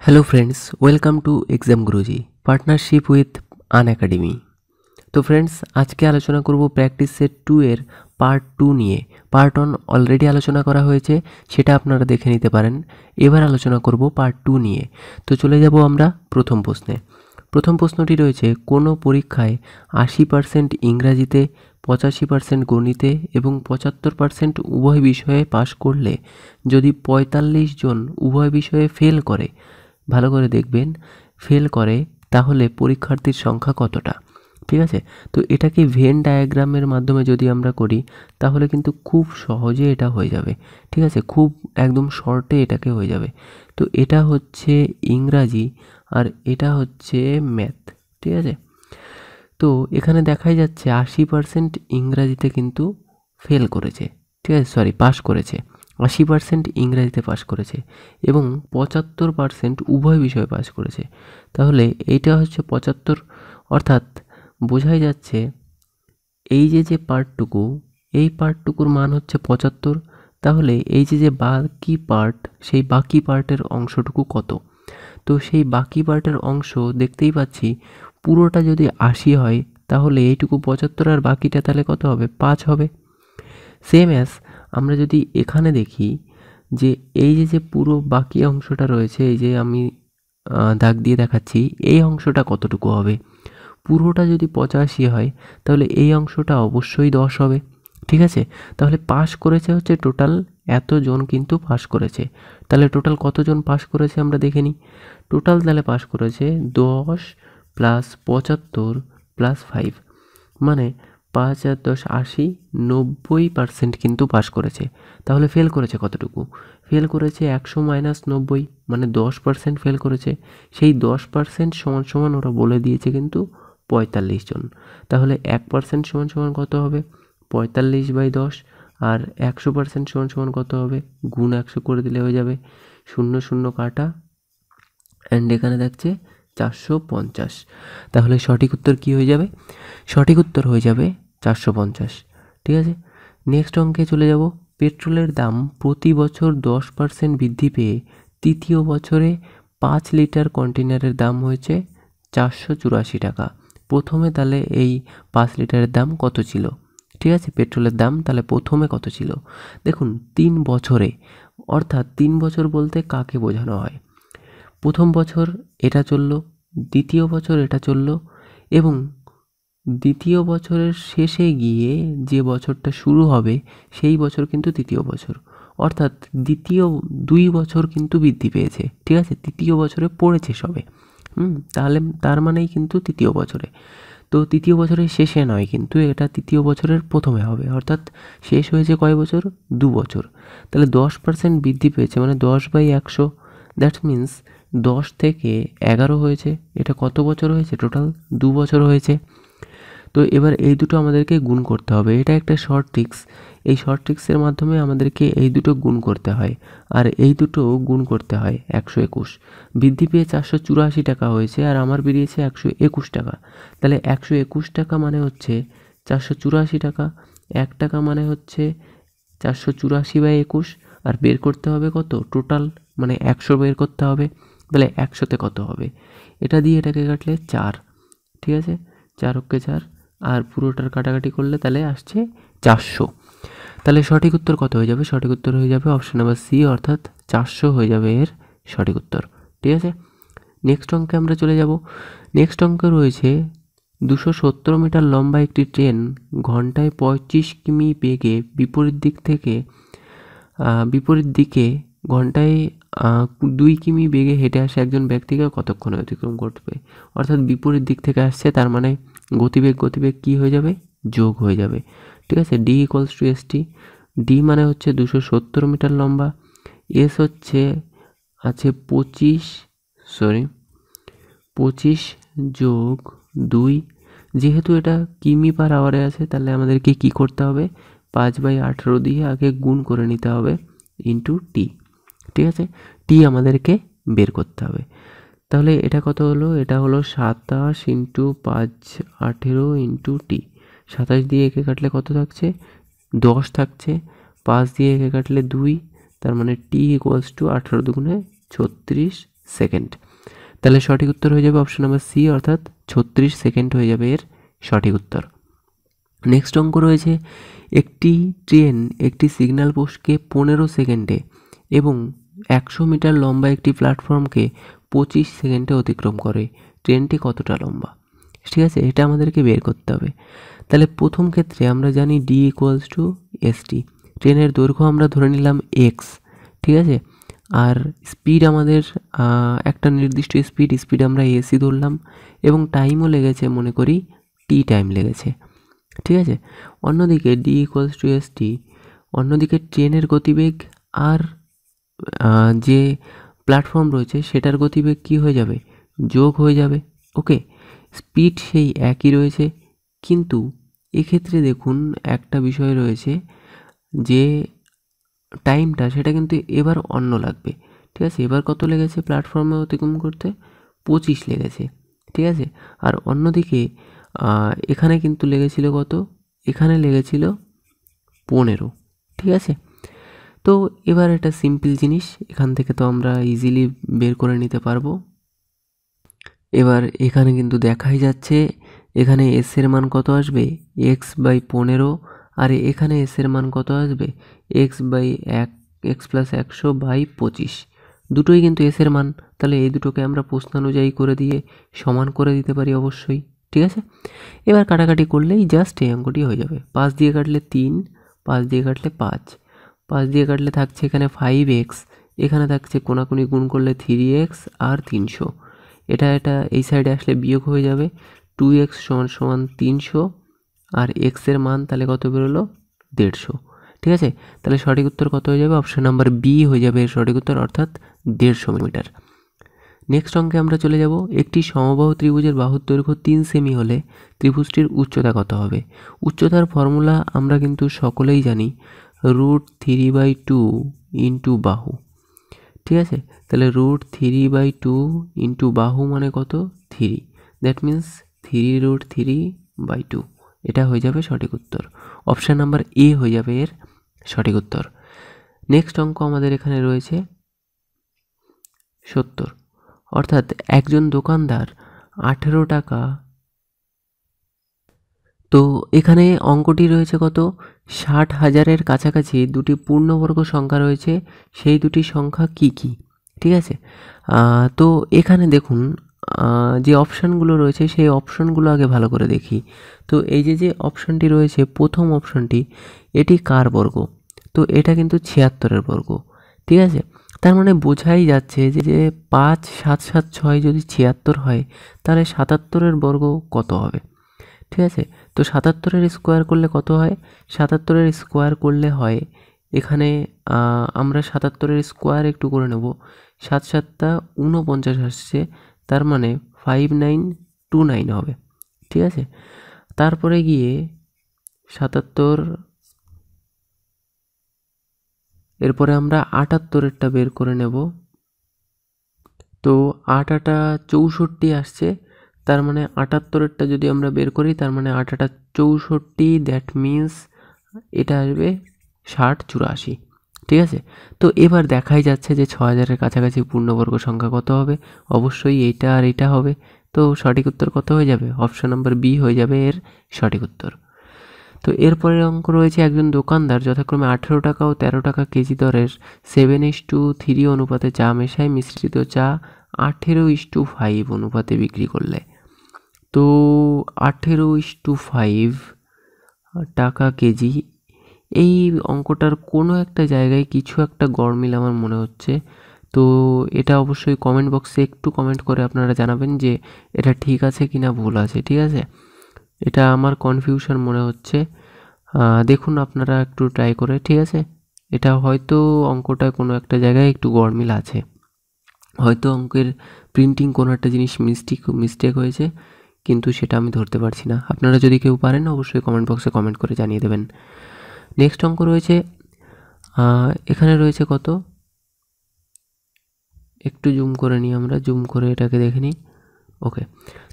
Hello friends, welcome to exam Guruji partnership with Unacademy. तो friends আজকে আলোচনা করব প্র্যাকটিস সেট 2 এর পার্ট 2 নিয়ে। পার্ট 1 অলরেডি আলোচনা করা হয়েছে, সেটা আপনারা দেখে নিতে পারেন। এবার আলোচনা করব পার্ট 2 নিয়ে। তো চলে যাব আমরা প্রথম প্রশ্নে। প্রথম প্রশ্নটি রয়েছে, কোনো পরীক্ষায় 80% ইংরেজিতে, 85% গণিতে এবং 75% উভয় বিষয়ে পাশ করলে যদি 45 জন উভয় বিষয়ে ফেল করে, ভালো করে দেখবেন, ফেল করে, তাহলে পরীক্ষার্থীর সংখ্যা কতটা? ঠিক আছে, তো এটাকে ভেন ডায়াগ্রামের মাধ্যমে যদি আমরা করি তাহলে কিন্তু খুব সহজে এটা হয়ে যাবে। ঠিক আছে, খুব একদম শর্টে এটাকে হয়ে যাবে। তো এটা হচ্ছে ইংরাজি আর এটা হচ্ছে ম্যাথ। ঠিক আছে, তো এখানে দেখাই যাচ্ছে 80% ইংরাজিতে কিন্তু ফেল করেছে। ঠিক আছে, সরি, পাস করেছে। 80% ইংরাজিতে পাস করেছে এবং 75% উভয় বিষয়ে পাস করেছে। তাহলে এইটা হচ্ছে 75, অর্থাৎ বোঝাই যাচ্ছে এই যে পার্টটুকু, এই পার্টটুকুর মান হচ্ছে 75। তাহলে এই যে বাকি পার্ট, সেই বাকি পার্টের অংশটুকু কত? তো সেই বাকি পার্টের অংশ দেখতেই পাচ্ছি, পুরোটা যদি 80 হয় তাহলে এইটুকু 75 আর বাকিটা তাহলে কত হবে? 5 হবে। সেম অ্যাজ আমরা যদি এখানে দেখি যে এই যে পুরো বাকি অংশটা রয়েছে, এই যে আমি দাগ দিয়ে দেখাচ্ছি, এই অংশটা কতটুকু হবে? পুরোটা যদি 85 হয় তাহলে এই অংশটা অবশ্যই 10 হবে। ঠিক আছে, তাহলে পাস করেছে হচ্ছে টোটাল এতজন কিন্তু পাস করেছে। তাহলে টোটাল কতজন পাস করেছে আমরা দেখে নিই। টোটাল তাহলে পাস করেছে 10 প্লাস 75 প্লাস 5, মানে 5 আর 10 80, 90% কিন্তু পাস করেছে। তাহলে ফেল করেছে কতটুকু? ফেল করেছে 100 মাইনাস 90, মানে 10% ফেল করেছে। সেই 10% সমান সমান ওরা বলে দিয়েছে কিন্তু 45 জন। তাহলে 1% সমান সমান কত হবে? 45/10। আর 100% সমান সমান কত হবে? গুণ 100 করে দিলে হয়ে যাবে, 0 0 কাটা, অ্যান্ড এখানে দেখছে 450। তাহলে সঠিক উত্তর কী হয়ে যাবে? সঠিক উত্তর হয়ে যাবে 450। ঠিক আছে, নেক্সট অঙ্কে চলে যাব। পেট্রোলের দাম প্রতি বছর 10% বৃদ্ধি পেয়ে তৃতীয় বছরে 5 লিটার কন্টেনারের দাম হয়েছে 484 টাকা। প্রথমে তাহলে এই 5 লিটারের দাম কত ছিল? ঠিক আছে, পেট্রোলের দাম তাহলে প্রথমে কত ছিল? দেখুন, 3 বছরে, অর্থাৎ 3 বছর বলতে কাকে বোঝানো হয়? প্রথম বছর এটা চললো, দ্বিতীয় বছর এটা চললো, এবং দ্বিতীয় বছরের শেষে গিয়ে যে বছরটা শুরু হবে সেই বছর কিন্তু তৃতীয় বছর, অর্থাৎ দ্বিতীয় 2 বছর কিন্তু বৃদ্ধি পেয়েছে। ঠিক আছে, তৃতীয় বছরে পড়েছে সবে। তাহলে তার মানেই কিন্তু তৃতীয় বছরে। তো তৃতীয় বছরের শেষে নয়, কিন্তু এটা তৃতীয় বছরের প্রথমে হবে, অর্থাৎ শেষ হয়েছে কয় বছর? 2 বছর। তাহলে 10% বৃদ্ধি পেয়েছে, মানে 10/100, দ্যাট মিন্স 10 থেকে 11 হয়েছে। এটা কত বছর হয়েছে? টোটাল 2 বছর হয়েছে। তো এবার এই দুটো আমাদেরকে গুণ করতে হবে। এটা একটা শর্ট ট্রিক্স। এই শর্ট ট্রিক্সের মাধ্যমে আমাদেরকে এই দুটো গুণ করতে হয়, আর এই দুটো গুণ করতে হয় 121। বৃদ্ধি পেয়ে 484 টাকা হয়েছে, আর আমার বেরিয়েছে 121 টাকা। তাহলে 121 টাকা মানে হচ্ছে 484 টাকা, 1 টাকা মানে হচ্ছে 484/21, আর বের করতে হবে কত? টোটাল, মানে 100 বের করতে হবে। তাহলে 100তে কত হবে? এটা দিয়ে এটাকে কাটলে 4। ঠিক আছে, 4 অক্ষে 4, আর পুরোটার কাটাকাটি করলে তাহলে আসছে 400। তাহলে সঠিক উত্তর কত হয়ে যাবে? সঠিক উত্তর হয়ে যাবে অপশন নাম্বার সি, অর্থাৎ 400 হয়ে যাবে এর সঠিক উত্তর। ঠিক আছে, নেক্সট অঙ্কে আমরা চলে যাব। নেক্সট অঙ্কে রয়েছে 270 মিটার লম্বা একটি ট্রেন ঘন্টায় 35 কিমি বেগে বিপরীত দিকে ঘন্টায় 2 কিমি বেগে হেঁটে আসে একজন ব্যক্তিকে কতক্ষণে অতিক্রম করবে? অর্থাৎ বিপরীত দিক থেকে আসছে, তার মানে গতিবেগ কী হয়ে যাবে? যোগ হয়ে যাবে। ঠিক আছে, D equals to S T. D মানে হচ্ছে 270 মিটার লম্বা, এস হচ্ছে আছে 25 যোগ 2। যেহেতু এটা কিমি পার আওয়ারে আছে, তাহলে আমাদেরকে কি করতে হবে? 5/18 দিয়ে আগে গুণ করে নিতে হবে, ইন্টু টি। ঠিক আছে, টি আমাদেরকে বের করতে হবে। তাহলে এটা কত হলো? এটা হলো 27 ইন্টু 5 18 ইন্টু টি। 27 দিয়ে একে কাটলে কত থাকছে? 10 থাকছে। 5 দিয়ে একে কাটলে 2, তার মানে টি ইকুয়ালস টু 18 দুগুণে 36 সেকেন্ড। তাহলে সঠিক উত্তর হয়ে যাবে অপশন নাম্বার সি, অর্থাৎ 36 সেকেন্ড হয়ে যাবে এর সঠিক উত্তর। নেক্সট অঙ্ক রয়েছে, একটি ট্রেন একটি সিগন্যাল পোস্টকে 15 সেকেন্ডে এবং 100 মিটার লম্বা একটি প্ল্যাটফর্মকে 25 সেকেন্ডে অতিক্রম করে, ট্রেনটি কতটা লম্বা? ঠিক আছে, এটা আমাদেরকে বের করতে হবে। তাহলে প্রথম ক্ষেত্রে আমরা জানি ডি ইকুয়ালস টু এসটি, ট্রেনের দৈর্ঘ্য আমরা ধরে নিলাম এক্স, ঠিক আছে, আর স্পিড আমাদের একটা নির্দিষ্ট স্পিড আমরা এসি ধরলাম, এবং টাইমও লেগেছে মনে করি টি টাইম লেগেছে, ঠিক আছে। অন্যদিকে ডি ইকুয়ালস টু এসটি, অন্যদিকে ট্রেনের গতিবেগ আর যে প্ল্যাটফর্ম রয়েছে সেটার গতিবেগ কী হয়ে যাবে, যোগ হয়ে যাবে। ওকে, স্পিড সেই একই রয়েছে, কিন্তু এক্ষেত্রে দেখুন একটা বিষয় রয়েছে যে টাইমটা সেটা কিন্তু এবার অন্য লাগবে, ঠিক আছে। এবার কত লেগেছে প্ল্যাটফর্মে অতিক্রম করতে, 25 লেগেছে, ঠিক আছে। আর অন্যদিকে এখানে কিন্তু লেগেছিল কত, এখানে লেগেছিল 15, ঠিক আছে। তো এবার এটা সিম্পল জিনিস, এখান থেকে তো আমরা ইজিলি বের করে নিতে পারবো। এবার এখানে কিন্তু দেখাই যাচ্ছে এখানে এস এর মান কত আসবে, x/15, আর এখানে এস এর মান কত আসবে, x+100/25, দুটোই কিন্তু এস এর মান। তাহলে এই দুটোকে আমরা প্রশ্নানুযায়ী করে দিয়ে সমান করে দিতে পারি অবশ্যই, ঠিক আছে। এবার কাটাকাটি করলেই জাস্ট এই অঙ্কটি হয়ে যাবে। 5 দিয়ে কাটলে 3, 5 দিয়ে কাটলে 5, 5 দিয়ে কাটলে থাকছে এখানে 5x, এখানে থাকছে কোনাকুনি গুণ করলে 3x আর 300, এটা এই সাইডে আসলে বিয়োগ হয়ে যাবে, 2x = 300, আর x এর মান তাহলে কত বেরোলো, 150, ঠিক আছে। তাহলে সঠিক উত্তর কত হয়ে যাবে, অপশন নাম্বার বি হয়ে যাবে এর সঠিক উত্তর, অর্থাৎ 150 মিটার। নেক্সট অঙ্কে আমরা চলে যাব, একটি সমবাহু ত্রিভুজের বাহুর দৈর্ঘ্য 3 সেমি হলে ত্রিভুজটির উচ্চতা কত হবে? উচ্চতার ফর্মুলা আমরা কিন্তু সকলেই জানি, √3/2 ইন্টু বাহু, ঠিক আছে। তাহলে √3/2 ইন্টু বাহু মানে কত, 3, দ্যাট মিন্স 3√3/2, এটা হয়ে যাবে সঠিক উত্তর। অপশান নাম্বার এ হয়ে যাবে এর সঠিক উত্তর। নেক্সট অঙ্ক আমাদের এখানে রয়েছে 70, অর্থাৎ একজন দোকানদার 18 টাকা, তো এখানে অঙ্কটি রয়েছে কত, 60,000-এর কাছাকাছি দুটি পূর্ণবর্গ সংখ্যা রয়েছে, সেই দুটি সংখ্যা কি কি, ঠিক আছে। তো এখানে দেখুন যে অপশানগুলো রয়েছে সেই অপশানগুলো আগে ভালো করে দেখি। তো এই যে অপশানটি রয়েছে, প্রথম অপশানটি, এটি কার বর্গ, তো এটা কিন্তু 76-এর বর্গ, ঠিক আছে। তার মানে বোঝাই যাচ্ছে যে 5, 7, 7, 6 যদি 76 হয়, তাহলে 77-এর বর্গ কত হবে, ঠিক আছে। তো 77-এর স্কোয়ার করলে কত হয়, 77-এর স্কোয়ার করলে হয় এখানে আমরা 77-এর স্কোয়ার একটু করে নেব, 7 7 49 আসছে, তার মানে 5929 হবে, ঠিক আছে। তারপরে গিয়ে 77, এরপরে আমরা 78-এরটা বের করে নেব, তো 8 8 64 আসছে, তার মানে 78-এরটা যদি আমরা বের করি, তার মানে 8 8 64, দ্যাট মিন্স এটা আসবে 60 84, ঠিক আছে। তো এবার দেখাই যাচ্ছে যে 6000-এর কাছাকাছি পূর্ণবর্গ সংখ্যা কত হবে, অবশ্যই এইটা আর এটা হবে। তো সঠিক উত্তর কত হয়ে যাবে, অপশন নাম্বার বি হয়ে যাবে এর সঠিক উত্তর। তো এরপরের অঙ্ক রয়েছে, একজন দোকানদার যথাক্রমে 18 টাকা ও 13 টাকা কেজি দরের 7:3 অনুপাতে চা মেশায় মিশ্রিত চা 18:5 অনুপাতে বিক্রি করলে, তো 18:5 টাকা কেজি, এই অঙ্কটার কোনো একটা জায়গায় কিছু একটা গড়মিল আমার মনে হচ্ছে। তো এটা অবশ্যই কমেন্ট বক্সে একটু কমেন্ট করে আপনারা জানাবেন যে এটা ঠিক আছে কি না ভুল আছে, ঠিক আছে। এটা আমার কনফিউশন মনে হচ্ছে, দেখুন আপনারা একটু ট্রাই করে, ঠিক আছে। এটা হয়তো অঙ্কটা কোনো একটা জায়গায় একটু গড়মিল আছে, হয়তো অঙ্কের প্রিন্টিং কোনো একটা জিনিস মিস্টেক হয়েছে, কিন্তু সেটা আমি ধরতে পারছি না। আপনারা যদি কেউ পারেন অবশ্যই কমেন্ট বক্সে কমেন্ট করে জানিয়ে দেবেন। নেক্সট অঙ্ক রয়েছে, এখানে রয়েছে কত, একটু জুম করে নিই, আমরা জুম করে এটাকে দেখে নিই। ওকে,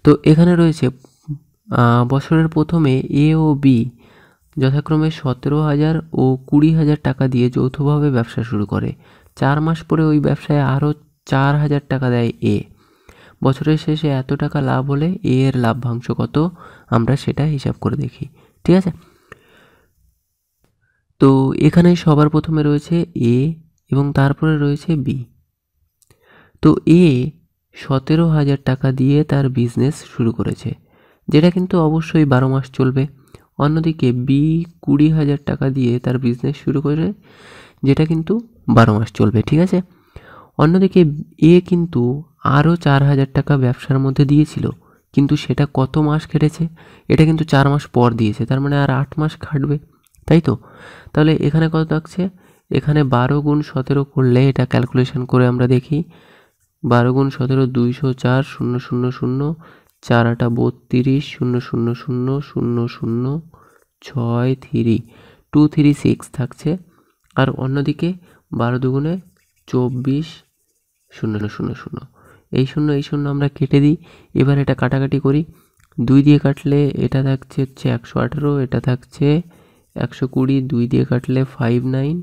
তো এখানে রয়েছে বছরের প্রথমে এ ও বি যথাক্রমে 17,000 ও 20,000 টাকা দিয়ে যৌথভাবে ব্যবসা শুরু করে, 4 মাস পরে ওই ব্যবসায় আরও 4,000 টাকা দেয় এ, বছরের শেষে এত টাকা লাভ হলে এ এর লাভ্যাংশ কত, আমরা সেটা হিসাব করে দেখি। ঠিক আছে, তো এখানে সবার প্রথমে রয়েছে এ এবং তারপরে রয়েছে বি। তো এ 17,000 টাকা দিয়ে তার বিজনেস শুরু করেছে, যেটা কিন্তু অবশ্যই 12 মাস চলবে। অন্যদিকে বি 20,000 টাকা দিয়ে তার বিজনেস শুরু করে, যেটা কিন্তু 12 মাস চলবে। ঠিক আছে, অন্যদিকে এ কিন্তু আরও 4,000 টাকা ব্যবসার মধ্যে দিয়েছিল, কিন্তু সেটা কত মাস কেটেছে, এটা কিন্তু 4 মাস পর দিয়েছে, তার মানে আর 8 মাস খাটবে, তাই তো? তাহলে এখানে কত থাকছে, এখানে 12 গুণ 17 করলে, এটা ক্যালকুলেশন করে আমরা দেখি, 12 গুণ 17 204, 0 0 0, 4 8 32, 0 0 0 0 0 6 3 2 3 6 থাকছে। আর অন্যদিকে 12 দুগুণে 24, 0 0 0, এই শূন্য আমরা কেটে দিই। এবার এটা কাটাকাটি করি, 2 দিয়ে কাটলে এটা থাকছে হচ্ছে 118, এটা থাকছে 120, 2 দিয়ে কাটলে 59,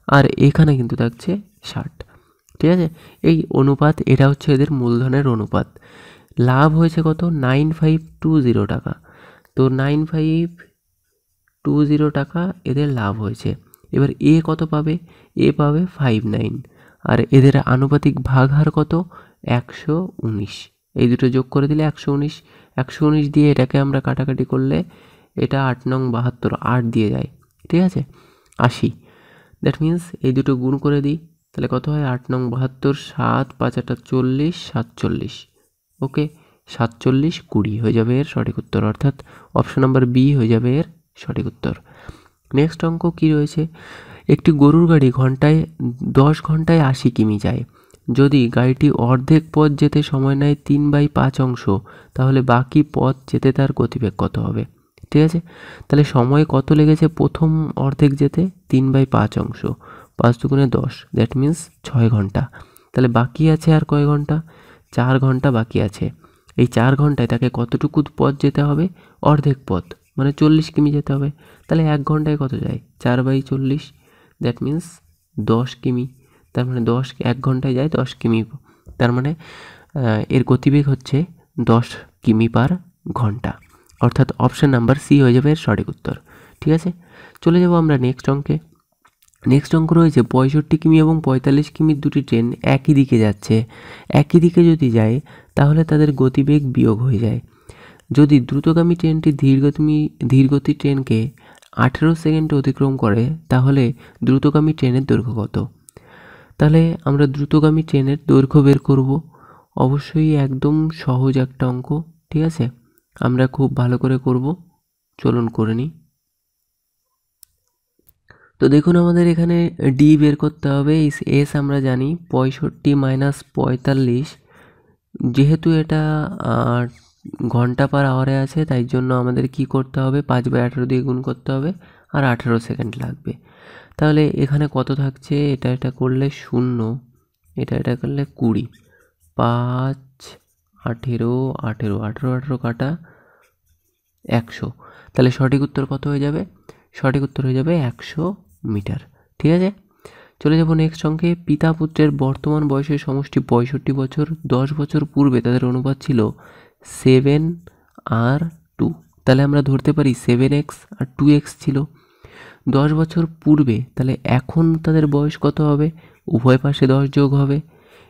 আর এখানে কিন্তু থাকছে 60। ঠিক আছে, এই অনুপাত, এটা হচ্ছে এদের মূলধনের অনুপাত। লাভ হয়েছে কত, 9520 টাকা। তো 9520 টাকা এদের লাভ হয়েছে। এবার এ কত পাবে, এ পাবে 59, আর এদের আনুপাতিক ভাগ হার কত, 119। এই দুটো যোগ করে দিলে 119, 119 দিয়ে এটাকে আমরা কাটাকাটি করলে এটা 8 নং 72, 8 দিয়ে যায়। ঠিক আছে, 80। দ্যাট মিন্স এই দুটো গুণ করে দিই, তাহলে কত হয়, 8 নং 72, 7 5 8 40, 47। ওকে, 47 20 হয়ে যাবে এর সঠিক উত্তর, অর্থাৎ অপশন নাম্বার বি হয়ে যাবে এর সঠিক উত্তর। নেক্সট অঙ্ক কি রয়েছে, একটি গরুর গাড়ি ঘন্টায় 10 ঘন্টায় 80 কিমি যায়। যদি গাড়িটি অর্ধেক পথ যেতে সময় নেয় 3/5 অংশ, তাহলে বাকি পথ যেতে তার গতিবেগ কত হবে? ঠিক আছে, তাহলে সময় কত লেগেছে প্রথম অর্ধেক যেতে, 3/5 অংশ, 5 দুগুণে 10, দ্যাট মিন্স 6 ঘন্টা। তাহলে বাকি আছে আর কয় ঘন্টা, 4 ঘন্টা বাকি আছে। এই 4 ঘন্টায় তাকে কতটুকু পথ যেতে হবে, অর্ধেক পথ, মানে 40 কিমি যেতে হবে। তাহলে 1 ঘন্টায় কত যায়, 4/40, দ্যাট মিন্স 10 কিমি। তার মানে 1 ঘন্টায় যায় 10 কিমি, তার মানে এর গতিবেগ হচ্ছে 10 কিমি পার ঘন্টা, অর্থাৎ অপশন নাম্বার সি হয়ে যাবে এর সঠিক উত্তর। ঠিক আছে, চলে যাব আমরা নেক্সট অঙ্কে। নেক্সট অঙ্ক রয়েছে 65 কিমি এবং 45 কিমির দুটি ট্রেন একই দিকে যাচ্ছে। একই দিকে যদি যায় তাহলে তাদের গতিবেগ বিয়োগ হয়ে যায়। যদি দ্রুতগামী ট্রেনটি ধীরগতি ট্রেনকে 18 সেকেন্ডে অতিক্রম করে, তাহলে দ্রুতগামী ট্রেনের দৈর্ঘ্য কত? তাহলে আমরা দ্রুতগামী ট্রেনের দৈর্ঘ্য বের করব। অবশ্যই একদম সহজ একটা অঙ্ক। ঠিক আছে, আমরা খুব ভালো করে করব, চলুন করে নিই। তো দেখুন, আমাদের এখানে ডি বের করতে হবে। এস আমরা জানি 65 - 45, যেহেতু এটা ঘন্টা পার আওয়ারে আছে, তাই জন্য আমাদের কি করতে হবে, 5/18 দিয়ে গুণ করতে হবে, আর 18 সেকেন্ড লাগবে। তাহলে এখানে কত থাকছে, এটা করলে 0, এটা করলে 20, 5 18 18 18 18 কাটা 100, তাহলে সঠিক উত্তর কত হয়ে যাবে, সঠিক উত্তর হয়ে যাবে 100 মিটার। ঠিক আছে, চলে যাব নেক্সট অঙ্কে। পিতা পুত্রের বর্তমান বয়সের সমষ্টি 65 বছর। 10 বছর পূর্বে তাদের অনুপাত ছিল 7:2। তাহলে আমরা ধরতে পারি 7x আর 2x ছিল 10 বছর পূর্বে, তাহলে এখন তাদের বয়স কত হবে, উভয় পাশে 10 যোগ হবে,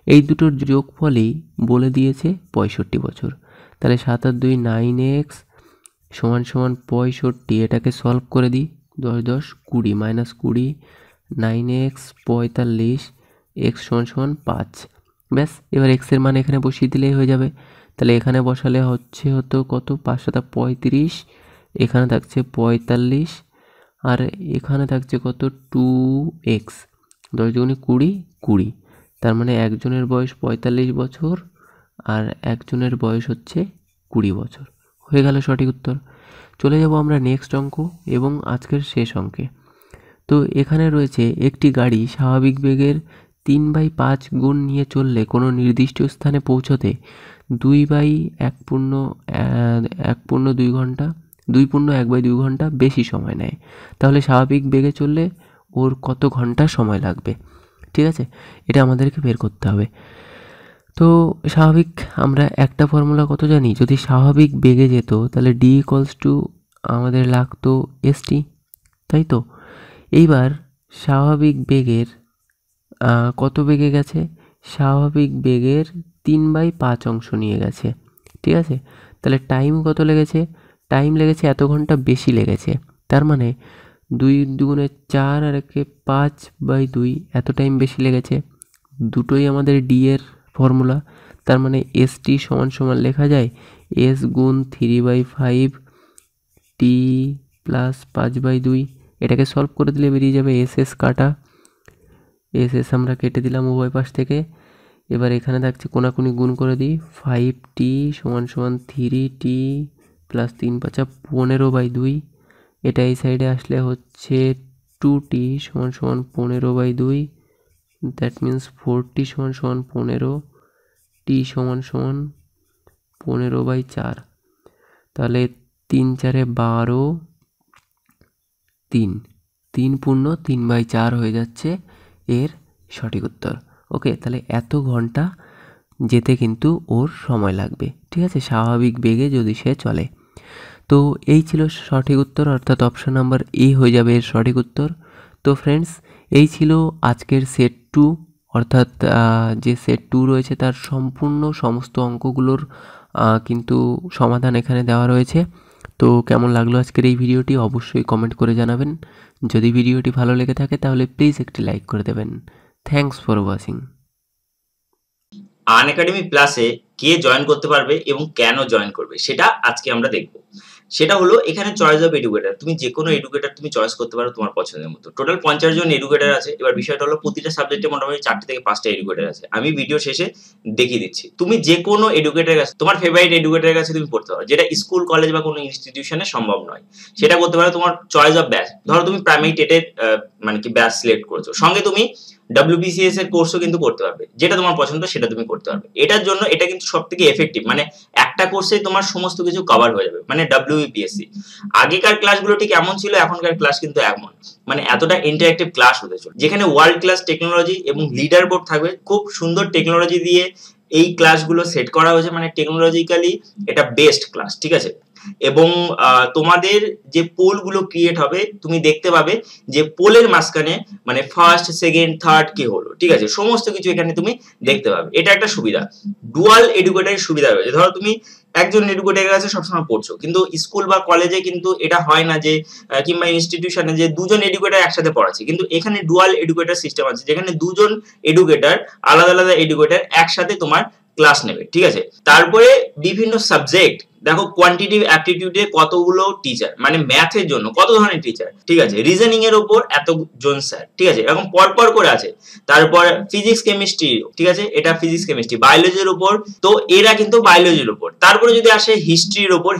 এই দুটোর যোগফলেই বলে দিয়েছে 65 বছর। তাহলে 7 আর 2 9x সমান 65, এটাকে সলভ করে দিই, 10 10 20, -20, 9x 45, x সমান 5। ব্যাস, এবার x এর মান এখানে বসিয়ে দিলেই হয়ে যাবে। তাহলে এখানে বসালে হতো কত, 5 7 35, এখানে থাকছে 45, আর এখানে থাকছে কত, 2x, 10 দুগুণে 20 20, তার মানে একজনের বয়স 45 বছর আর একজনের বয়স হচ্ছে 20 বছর। হয়ে গেল সঠিক উত্তর। চলে যাব আমরা নেক্সট অঙ্ক এবং আজকের শেষ অঙ্কে। তো এখানে রয়েছে একটি গাড়ি স্বাভাবিক বেগের 3/5 গুণ নিয়ে চললে কোনো নির্দিষ্ট স্থানে পৌঁছতে 2/1.2 ঘন্টা 2.1/2 ঘন্টা বেশি সময় নেয়। তাহলে স্বাভাবিক বেগে চললে ওর কত ঘন্টা সময় লাগবে? ঠিক আছে, এটা আমাদেরকে বের করতে হবে। তো স্বাভাবিক আমরা একটা ফর্মুলা কত জানি, যদি স্বাভাবিক বেগে যেত তাহলে ডি ইকুয়ালস টু আমাদের লাগতো এসটি, তাই তো। এইবার স্বাভাবিক বেগের কত বেগে গেছে, স্বাভাবিক বেগের 3/5 অংশ নিয়ে গেছে, ঠিক আছে। তাহলে টাইম কত লেগেছে, টাইম লেগেছে এত ঘন্টা বেশি লেগেছে। তার মানে 2 দুগুণে 4 আর 1 5/2 এত টাইম বেশি লেগেছে। দুটোই আমাদের ডি এর ফর্মুলা। তার মানে এস টি সমান সমান লেখা যায় এস গুণ 3/5 টি প্লাস 5/2। এটাকে সলভ করে দিলে বেরিয়ে যাবে এস এস কাটা, এস এস আমরা কেটে দিলাম উভয় পাশ থেকে। এবার এখানে থাকছে কোনাকুনি গুণ করে দিই, 5t সমান সমান 3t প্লাস 3 5 15/2। এটা এই সাইডে আসলে হচ্ছে 2t সমান সমান 15/2। দ্যাট মিন্স 4t সমান সমান 15, t সমান সমান 15/4। তাহলে 3 4 12, 3 পূর্ণ 3/4 হয়ে যাচ্ছে এর সঠিক উত্তর। ওকে, তাহলে এত ঘন্টা যেতে কিন্তু ওর সময় লাগবে, ঠিক আছে, স্বাভাবিক বেগে যদি সে চলে। তো এই ছিল সঠিক উত্তর, অর্থাৎ অপশন নাম্বার এ হয়ে যাবে এর সঠিক উত্তর। তো ফ্রেন্ডস, এই ছিল আজকের সেট 2, অর্থাৎ যে সেট 2 রয়েছে তার সম্পূর্ণ সমস্ত অঙ্কগুলোর কিন্তু সমাধান এখানে দেওয়া রয়েছে। তো কেমন লাগলো আজকের এই ভিডিওটি অবশ্যই কমেন্ট করে জানাবেন। যদি ভিডিওটি ভালো লেগে থাকে তাহলে প্লিজ একটি লাইক করে দেবেন। Thanks for watching. আনএকাডেমি প্লাসে কে জয়েন করতে পারবে এবং কেন জয়েন করবে সেটা আজকে আমরা দেখব। সেটা হলো এখানে চয়েস অফ এডুকেটর, তুমি যে কোনো এডুকেটর তুমি চয়েস করতে পারো তোমার পছন্দের মতো। টোটাল 50 জন এডুকেটর আছে। এবার বিষয়টা হলো প্রতিটা সাবজেক্টে মোটামুটি 4 থেকে 5টা এডুকেটর আছে। আমি ভিডিও শেষে দেখিয়ে দিচ্ছি। তুমি যে কোনো এডুকেটরের কাছে, তোমার ফেভারিট এডুকেটরের কাছে তুমি পড়তে পারো, যেটা স্কুল কলেজ বা কোনো ইনস্টিটিউশনে সম্ভব নয়। সেটা করতে পারো তোমার চয়েস অফ ব্যাচ। ধরো তুমি প্রাইমারি টেটের মানে কি ব্যাচ সিলেক্ট করেছো, সঙ্গে তুমি WBCS এর কোর্সও কিন্তু করতে পারবে, যেটা তোমার পছন্দ সেটা তুমি করতে পারবে। এটার জন্য এটা কিন্তু সবথেকে এফেক্টিভ, মানে একটা কোর্সে তোমার সমস্ত কিছু কভার হয়ে যাবে, মানে WBPSC। আগেকার ক্লাসগুলো ঠিক এমন ছিল, এখনকার ক্লাস কিন্তু এমন, মানে এতটা ইন্টারঅ্যাক্টিভ ক্লাস হতে চলে, যেখানে ওয়ার্ল্ড ক্লাস টেকনোলজি এবং লিডার বোর্ড থাকবে। খুব সুন্দর টেকনোলজি দিয়ে এই ক্লাসগুলো সেট করা হয়েছে, মানে টেকনোলজিক্যালি এটা বেস্ট ক্লাস, ঠিক আছে। এবং তোমাদের যে পোল গুলো ক্রিয়েট হবে, তুমি দেখতে পাবে যে পোলের মাঝখানে মানে ফার্স্ট সেকেন্ড থার্ড কে হলো, ঠিক আছে, সমস্ত কিছু এখানে তুমি দেখতে পাবে। এটা একটা সুবিধা। ডুয়াল এডুকেটরের সুবিধা রয়েছে। ধরো তুমি একজন এডুকেটরের কাছে সবসময় পড়ছো, কিন্তু স্কুল বা কলেজে কিন্তু এটা হয় না যে, কিংবা ইনস্টিটিউশনে যে দুজন এডুকেটর একসাথে পড়াচ্ছে, কিন্তু এখানে ডুয়াল এডুকেটর সিস্টেম আছে, যেখানে দুজন এডুকেটর, আলাদা আলাদা এডুকেটর একসাথে তোমার ক্লাস নেবে, ঠিক আছে। তারপরে বিভিন্ন সাবজেক্ট দেখো, কোয়ান্টিটিভ অ্যাপটিটিউডে কতগুলো টিচার, মানে ম্যাথের জন্য কত ধরনের টিচার, ঠিক আছে, রিজনিং এর উপর এতজন স্যার, ঠিক আছে, এরকম পরপর করে আছে। তারপর ফিজিক্স কেমিস্ট্রি, ঠিক আছে, এটা ফিজিক্স কেমিস্ট্রি, বায়োলজির উপর, তো এরা কিন্তু বায়োলজির উপর। তারপরে যদি আসে হিস্ট্রির উপর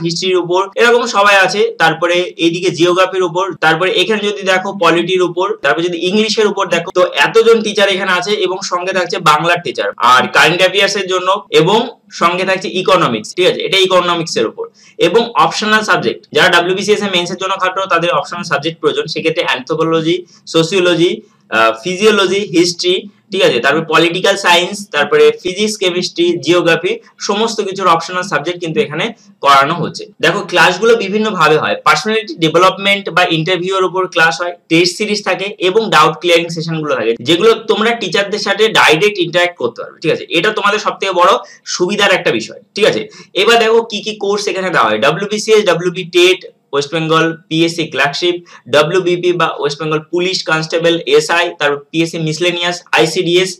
এরকম সবাই আছে। তারপরে এইদিকে জিওগ্রাফির উপর, তারপরে এখানে যদি দেখো পলিটির উপর, তারপরে যদি ইংলিশের উপর দেখো, তো এতজন টিচার এখানে আছে। এবং সঙ্গে থাকছে বাংলার টিচার, আর কারেন্ট অ্যাফেয়ার্স এর জন্য, এবং সঙ্গে থাকছে ইকোনমিক্স, ঠিক আছে, এটা ইকোনমিক্স এর উপর। এবং অপশনাল সাবজেক্ট, যারা WBCS এ মেন্স এর জন্য খাটো তাদের অপশনাল সাবজেক্ট প্রয়োজন, সেক্ষেত্রে অ্যানথ্রোপোলজি, সোসিওলজি, ফিজিওলজি, হিস্ট্রি, ঠিক আছে, তারপরে পলিটিক্যাল সায়েন্স, তারপরে ফিজিক্স কেমিস্ট্রি, জিওগ্রাফি, সমস্ত কিছুর অপশনাল সাবজেক্ট কিন্তু এখানে করানো হচ্ছে। দেখো ক্লাসগুলো বিভিন্ন ভাবে হয়, পার্সোনালিটি ডেভেলপমেন্ট বা ইন্টারভিউর উপর ক্লাস হয়, টেস্ট সিরিজ থাকে এবং ডাউট ক্লিয়ারিং সেশন গুলো থাকে, যেগুলো তোমরা টিচারদের সাথে ডাইরেক্ট ইন্টারঅ্যাক্ট করতে পারবে, ঠিক আছে। এটা তোমাদের সবথেকে বড় সুবিধার একটা বিষয়, ঠিক আছে। এবার দেখো কি কি কোর্স এখানে দেওয়া হয়। WBCS, WB TET, West Bengal PSC clerkship, WBP বা West Bengal police constable, SI, তারপর PSC মিসলেনিয়াস, ICDS,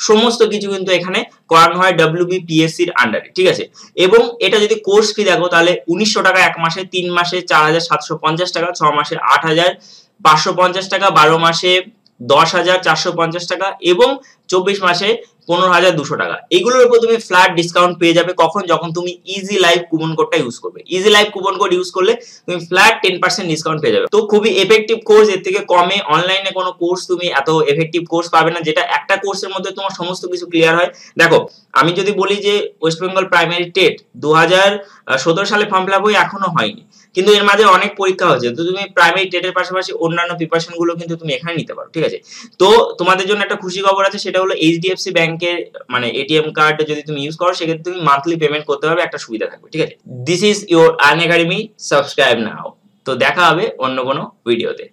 সমস্ত কিছু কিন্তু এখানে করানো হয় WBPSC এর আন্ডারে, ঠিক আছে। এবং এটা যদি কোর্স ফি দেখো তাহলে 1900 টাকা এক মাসে, 3 মাসে 4750 টাকা, 6 মাসে 8550 টাকা, 12 মাসে 10,450 টাকা এবং 24 মাসে 15,200 টাকা। এগুলোর উপর তুমি ফ্ল্যাট ডিসকাউন্ট পেয়ে যাবে কখন, যখন তুমি ইজি লাইফ কুপন কোডটা ইউজ করবে। Easy life coupon code use করলে তুমি ফ্ল্যাট 10% ডিসকাউন্ট পেয়ে যাবে। তো খুবই এফেক্টিভ কোর্স, এর থেকে কমে অনলাইনে কোনো কোর্স তুমি এত এফেক্টিভ কোর্স পাবে না, যেটা একটা কোর্সের মধ্যে তোমার সমস্ত কিছু ক্লিয়ার হয়। দেখো আমি যদি বলি যে ওয়েস্ট বেঙ্গল প্রাইমারি টেট 2017 সালে ফর্ম ফিল আপ হয়ে এখনো হয়নি, কিন্তু এর মাঝে অনেক পরীক্ষা হয়েছে, তো তুমি প্রাইমারি টেটের পাশাপাশি অন্যান্য প্রিপারেশন গুলো কিন্তু তুমি এখানে নিতে পারো, ঠিক আছে। তো তোমাদের জন্য একটা খুশি খবর আছে, সেটা হলো HDFC ব্যাংক ব্যাংকের মানে এটিএম কার্ড যদি তুমি ইউজ করো সেক্ষেত্রে তুমি মান্থলি পেমেন্ট করতে পারবে, একটা সুবিধা থাকবে, ঠিক আছে। This is your Earn Academy, subscribe now. তো দেখা হবে অন্য কোনো ভিডিওতে।